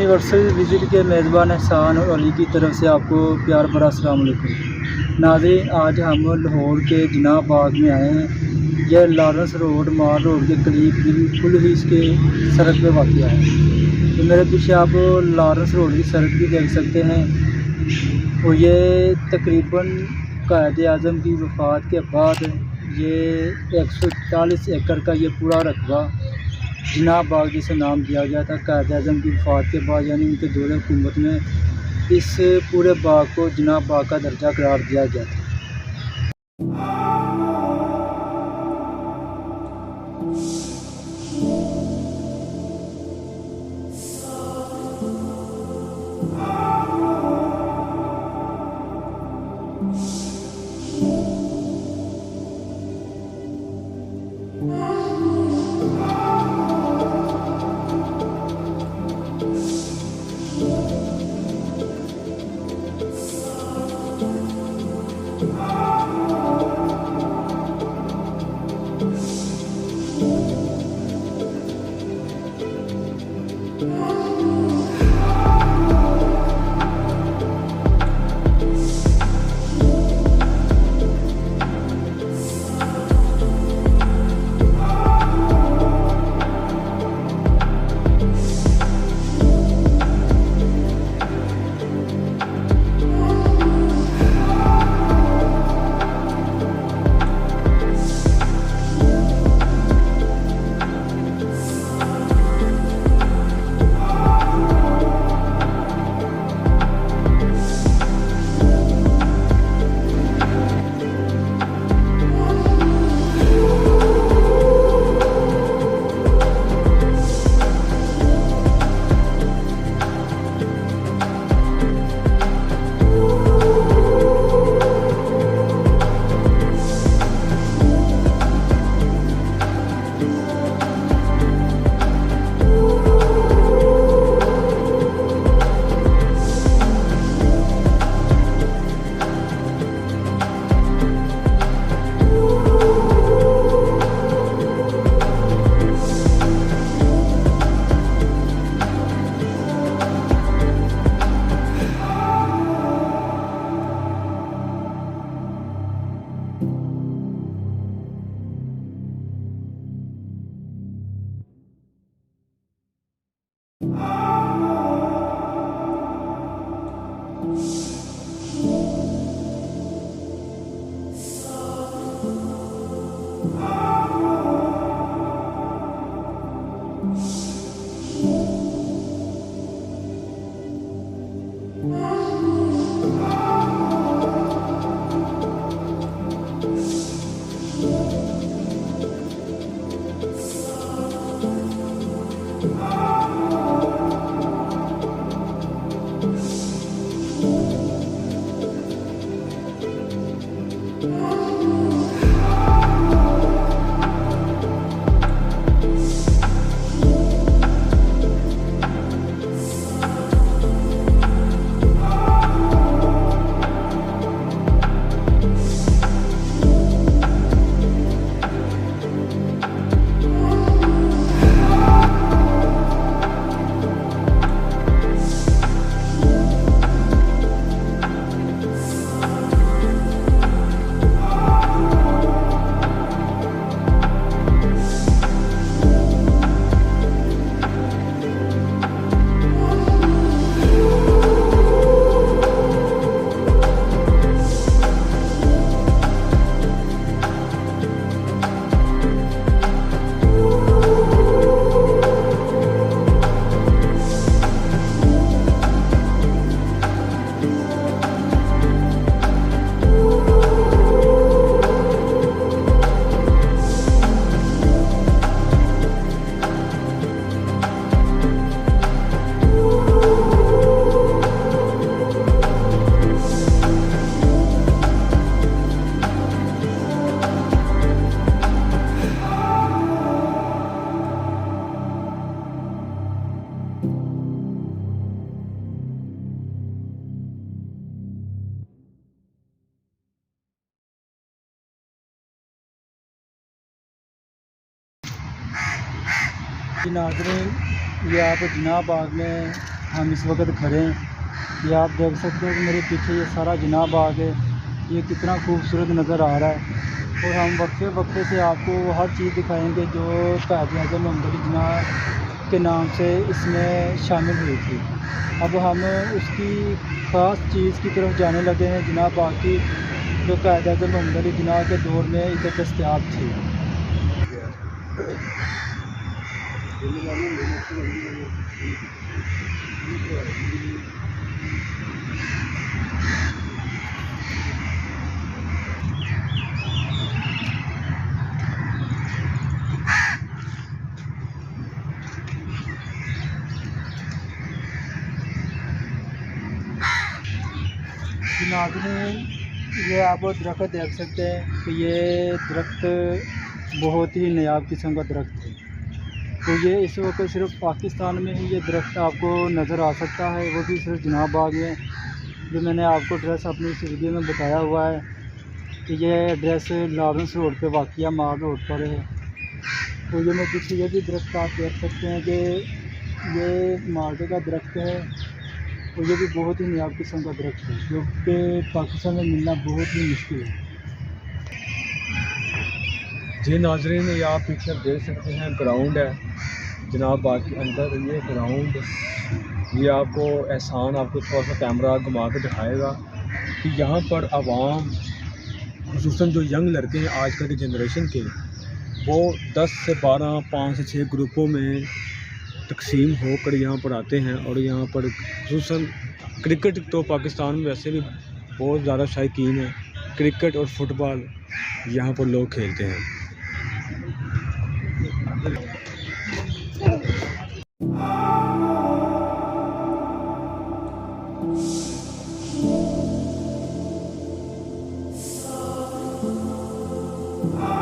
Universal visit के मेज़बान एहसान और अली की तरफ से आपको प्यार भरा अस्सलाम वालेकुम। नाज़रीन, आज हम लाहौर के जिनाह बाग में आए हैं। यह लॉरेंस रोड माल रोड के करीब बिल्कुल ही इसके सड़क पे वाक़या है। तो मेरे पीछे आप लॉरेंस रोड की सड़क भी देख सकते हैं। और ये तकरीबन कायद आज़म की वफ़ात के बाद ये 140 एकड़ का ये पूरा रकबा जिनाह बाग जिसे नाम दिया गया था कायद आज़म की वफ़ात के बाद, यानी उनके दौरे हुकूमत में इस पूरे बाग को जिनाह बाग का दर्जा करार दिया गया था। जी नाज़रीन, ये आप जिनाह बाग में हम इस वक्त खड़े हैं। ये आप देख सकते हैं कि मेरे पीछे ये सारा जिना बाग है, ये कितना खूबसूरत नज़र आ रहा है। और हम वक्फे वक्फे से आपको हर चीज़ दिखाएंगे जो कायद-ए-आज़म मोहम्मद अली जिन्ना के नाम से इसमें शामिल हुई थी। अब हम उसकी ख़ास चीज़ की तरफ जाने लगे हैं, जिना बाग की, जो कायद-ए-आज़म मोहम्मद अली जिन्ना के दौर में इधर दस्तयाब थी। नाज़रीन, ये आप दरख्त देख सकते हैं कि ये दरख्त बहुत ही नायाब किस्म का दरख्त है। तो ये इस वक्त सिर्फ पाकिस्तान में ही ये दरख्त आपको नज़र आ सकता है, वो भी सिर्फ जिना बाग में। जो मैंने आपको एड्रेस अपनी इस वीडियो में बताया हुआ है कि ये एड्रेस लॉरेंस रोड पे वाक़िया मार रोड पर है। तो ये मैं पीछे ये भी दरख्त आप देख सकते हैं कि ये माल्टे का दरख्त है, और ये भी बहुत ही नायाब किस्म का दरख्त है, जो कि पाकिस्तान में मिलना बहुत ही मुश्किल है। जी नाज़रीन, ये आप पीछे देख सकते हैं ग्राउंड है जनाब बाग के अंदर। ये ग्राउंड, ये आपको एहसान आपको थोड़ा सा कैमरा घुमा के दिखाएगा कि यहाँ पर आवाम, खुसूसन जो यंग लड़के हैं आजकल की जनरेशन के, वो 10 से 12, 5 से 6 ग्रुपों में तकसीम होकर यहाँ पर आते हैं। और यहाँ पर खुसूसन क्रिकेट तो पाकिस्तान में वैसे भी बहुत ज़्यादा शौकीन है, क्रिकेट और फुटबॉल यहाँ पर लोग खेलते हैं। Oh